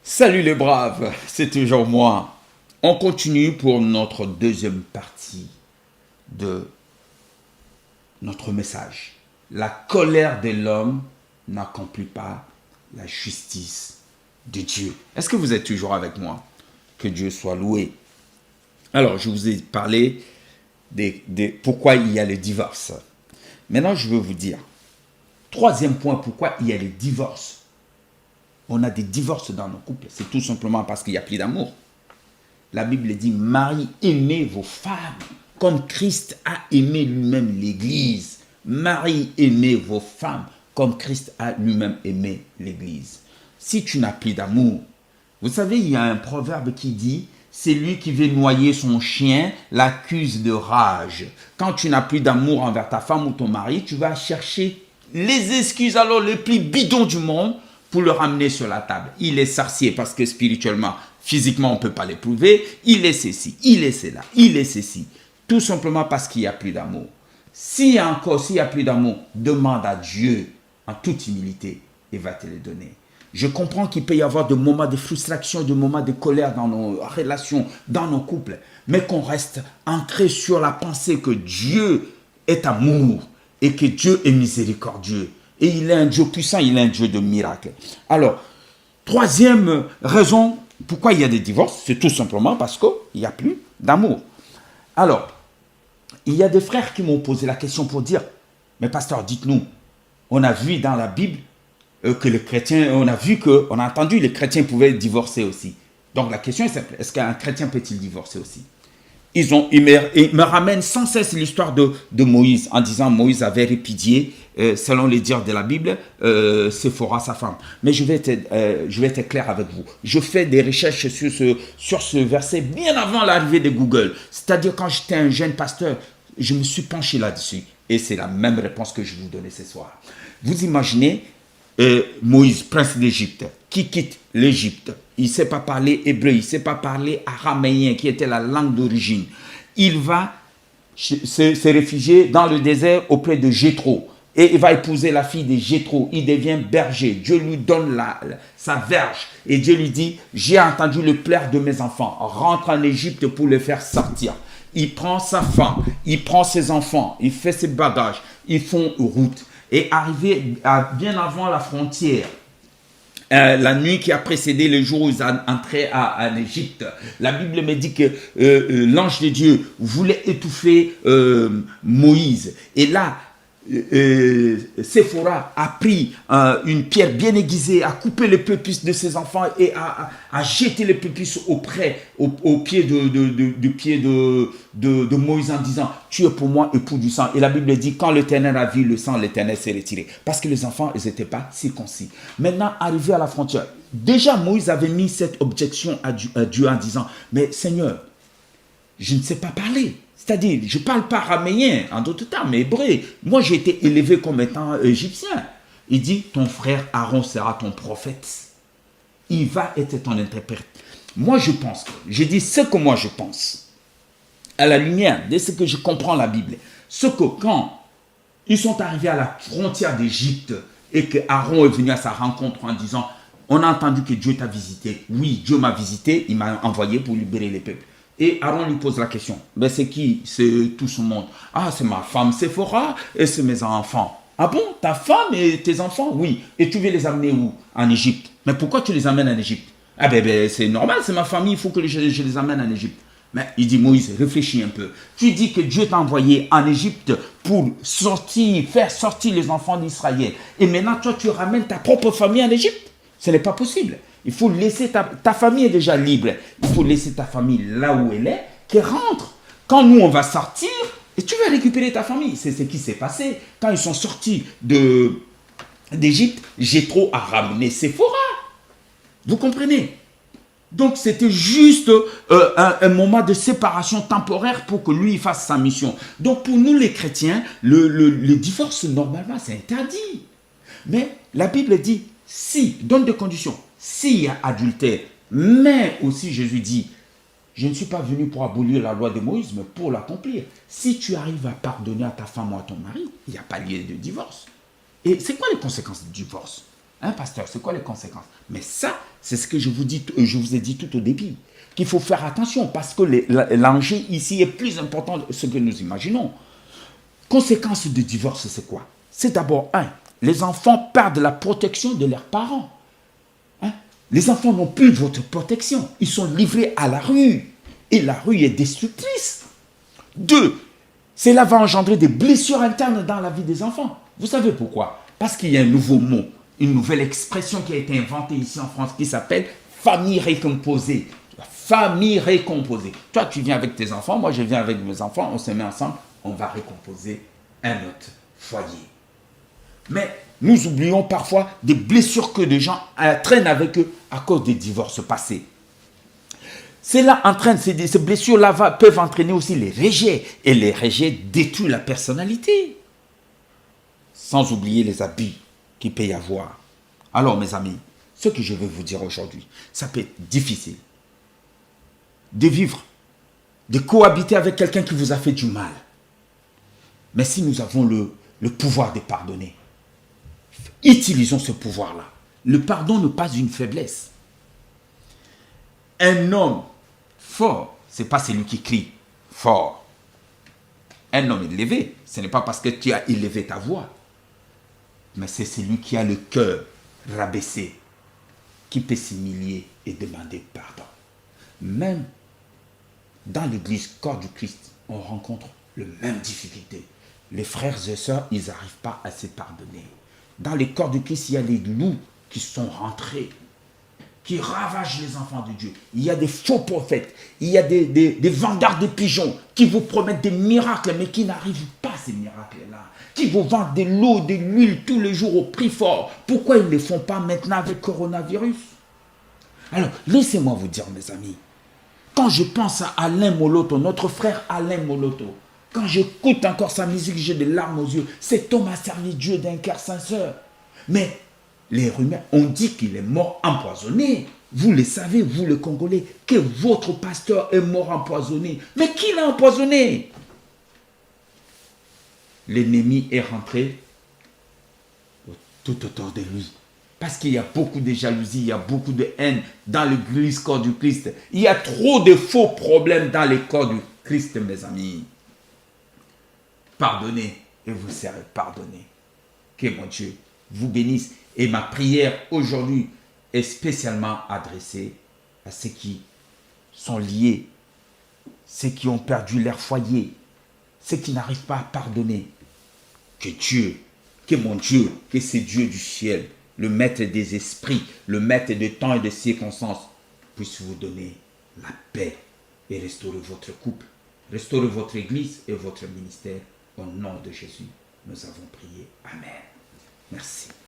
Salut les braves, c'est toujours moi. On continue pour notre deuxième partie de notre message. La colère de l'homme n'accomplit pas la justice de Dieu. Est-ce que vous êtes toujours avec moi? Que Dieu soit loué. Alors, je vous ai parlé de pourquoi il y a le divorce. Maintenant, je veux vous dire, troisième point, pourquoi il y a les divorces. On a des divorces dans nos couples, c'est tout simplement parce qu'il n'y a plus d'amour. La Bible dit, Marie, aimez vos femmes, comme Christ a aimé lui-même l'Église. Marie, aimez vos femmes, comme Christ a lui-même aimé l'Église. Si tu n'as plus d'amour, vous savez, il y a un proverbe qui dit, c'est lui qui veut noyer son chien, l'accuse de rage. Quand tu n'as plus d'amour envers ta femme ou ton mari, tu vas chercher les excuses alors les plus bidons du monde pour le ramener sur la table. Il est sorcier parce que spirituellement, physiquement, on ne peut pas l'éprouver. Il est ceci, il est cela, il est ceci. Tout simplement parce qu'il n'y a plus d'amour. S'il y a plus d'amour, demande à Dieu en toute humilité et va te le donner. Je comprends qu'il peut y avoir des moments de frustration, des moments de colère dans nos relations, dans nos couples, mais qu'on reste ancré sur la pensée que Dieu est amour et que Dieu est miséricordieux. Et il est un Dieu puissant, il est un Dieu de miracles. Alors, troisième raison pourquoi il y a des divorces, c'est tout simplement parce qu'il n'y a plus d'amour. Alors, il y a des frères qui m'ont posé la question pour dire, mais pasteur, dites-nous, on a vu dans la Bible que les chrétiens, on a entendu les chrétiens pouvaient divorcer aussi. Donc la question est simple, est-ce qu'un chrétien peut-il divorcer aussi? Ils me ramènent sans cesse l'histoire de Moïse, en disant Moïse avait répudié, selon les dires de la Bible, Séphora, sa femme. Mais je vais être clair avec vous. Je fais des recherches sur ce verset bien avant l'arrivée de Google. C'est-à-dire quand j'étais un jeune pasteur, je me suis penché là-dessus. Et c'est la même réponse que je vais vous donner ce soir. Vous imaginez Moïse, prince d'Égypte, qui quitte l'Égypte. Il ne sait pas parler hébreu, il ne sait pas parler araméen, qui était la langue d'origine. Il va se réfugier dans le désert auprès de Jéthro. Et il va épouser la fille de Jéthro. Il devient berger. Dieu lui donne sa verge. Et Dieu lui dit, j'ai entendu le pleur de mes enfants. Rentre en Égypte pour les faire sortir. Il prend sa femme, il prend ses enfants, il fait ses bagages. Ils font route. Et arrivé bien avant la frontière, la nuit qui a précédé le jour où ils entraient en Égypte, la Bible me dit que l'ange de Dieu voulait étouffer Moïse. Et là, Séphora a pris une pierre bien aiguisée, a coupé le prépuce de ses enfants et a jeté le prépuce au pied de Moïse en disant « Tu es pour moi époux du sang ». Et la Bible dit « Quand l'Éternel a vu le sang, l'Éternel s'est retiré ». Parce que les enfants, ils n'étaient pas circoncis. Maintenant, arrivé à la frontière, déjà Moïse avait mis cette objection à Dieu en disant « Mais Seigneur, je ne sais pas parler ». C'est-à-dire, je ne parle pas araméen, en d'autres termes, mais hébreu. Moi, j'ai été élevé comme étant égyptien. Il dit, ton frère Aaron sera ton prophète. Il va être ton interprète. Moi, je dis ce que moi je pense. À la lumière de ce que je comprends la Bible. Ce que quand ils sont arrivés à la frontière d'Égypte et que Aaron est venu à sa rencontre en disant, on a entendu que Dieu t'a visité. Oui, Dieu m'a visité, il m'a envoyé pour libérer les peuples. Et Aaron lui pose la question, mais c'est qui? C'est tout ce monde. Ah, c'est ma femme Séphora et c'est mes enfants. Ah bon, ta femme et tes enfants? Oui. Et tu veux les amener où? En Égypte. Mais pourquoi tu les amènes en Égypte? Ah ben c'est normal, c'est ma famille, il faut que je les amène en Égypte. Mais il dit, Moïse, réfléchis un peu. Tu dis que Dieu t'a envoyé en Égypte pour faire sortir les enfants d'Israël. Et maintenant, toi, tu ramènes ta propre famille en Égypte? Ce n'est pas possible. Il faut laisser ta famille est déjà libre. Il faut laisser ta famille là où elle est, qu'elle rentre. Quand nous, on va sortir, et tu vas récupérer ta famille. C'est ce qui s'est passé. Quand ils sont sortis d'Égypte, Jéthro a ramené Séphora. Vous comprenez? Donc, c'était juste un moment de séparation temporaire pour que lui fasse sa mission. Donc, pour nous, les chrétiens, le divorce, normalement, c'est interdit. Mais la Bible dit, donne des conditions. S'il y a adultère, mais aussi Jésus dit, je ne suis pas venu pour abolir la loi de Moïse, mais pour l'accomplir. Si tu arrives à pardonner à ta femme ou à ton mari, il n'y a pas lieu de divorce. Et c'est quoi les conséquences du divorce? Hein, pasteur, c'est quoi les conséquences? Mais ça, c'est ce que je vous ai dit tout au début. Qu'il faut faire attention parce que l'enjeu ici est plus important de ce que nous imaginons. Conséquences du divorce, c'est quoi? C'est d'abord, les enfants perdent la protection de leurs parents. Hein? Les enfants n'ont plus votre protection. Ils sont livrés à la rue. Et la rue est destructrice. 2, cela va engendrer des blessures internes dans la vie des enfants. Vous savez pourquoi? Parce qu'il y a un nouveau mot, une nouvelle expression qui a été inventée ici en France qui s'appelle famille récomposée. Famille récomposée. Toi, tu viens avec tes enfants, moi je viens avec mes enfants, on se met ensemble, on va récomposer un autre foyer. Mais nous oublions parfois des blessures que des gens traînent avec eux à cause des divorces passés. Cela entraîne, ces blessures-là peuvent entraîner aussi les rejets. Et les rejets détruisent la personnalité. Sans oublier les abus qu'il peut y avoir. Alors mes amis, ce que je veux vous dire aujourd'hui, ça peut être difficile de vivre, de cohabiter avec quelqu'un qui vous a fait du mal. Mais si nous avons le pouvoir de pardonner, utilisons ce pouvoir-là. Le pardon n'est pas une faiblesse. Un homme fort, ce n'est pas celui qui crie fort. Un homme élevé, ce n'est pas parce que tu as élevé ta voix, mais c'est celui qui a le cœur rabaissé, qui peut s'humilier et demander pardon. Même dans l'église corps du Christ, on rencontre les mêmes difficultés. Les frères et sœurs, ils n'arrivent pas à se pardonner. Dans les corps du Christ, il y a des loups qui sont rentrés, qui ravagent les enfants de Dieu. Il y a des faux prophètes, il y a des vendeurs de pigeons qui vous promettent des miracles, mais qui n'arrivent pas ces miracles-là. Qui vous vendent de l'eau, de l'huile tous les jours au prix fort. Pourquoi ils ne le font pas maintenant avec le coronavirus? Alors, laissez-moi vous dire, mes amis, quand je pense à Alain Moloto, notre frère Alain Moloto, quand j'écoute encore sa musique, j'ai des larmes aux yeux. Cet homme a servi Dieu d'un cœur sincère. Mais les rumeurs ont dit qu'il est mort empoisonné. Vous le savez, vous le Congolais, que votre pasteur est mort empoisonné. Mais qui l'a empoisonné? L'ennemi est rentré tout autour de lui. Parce qu'il y a beaucoup de jalousie, il y a beaucoup de haine dans l'église corps du Christ. Il y a trop de faux problèmes dans les corps du Christ, mes amis. Pardonnez et vous serez pardonnés. Que mon Dieu vous bénisse. Et ma prière aujourd'hui est spécialement adressée à ceux qui sont liés, ceux qui ont perdu leur foyer, ceux qui n'arrivent pas à pardonner. Que Dieu, que mon Dieu, que c'est Dieu du ciel, le maître des esprits, le maître de temps et de circonstances, puisse vous donner la paix et restaurer votre couple, restaurer votre église et votre ministère. Au nom de Jésus, nous avons prié. Amen. Merci.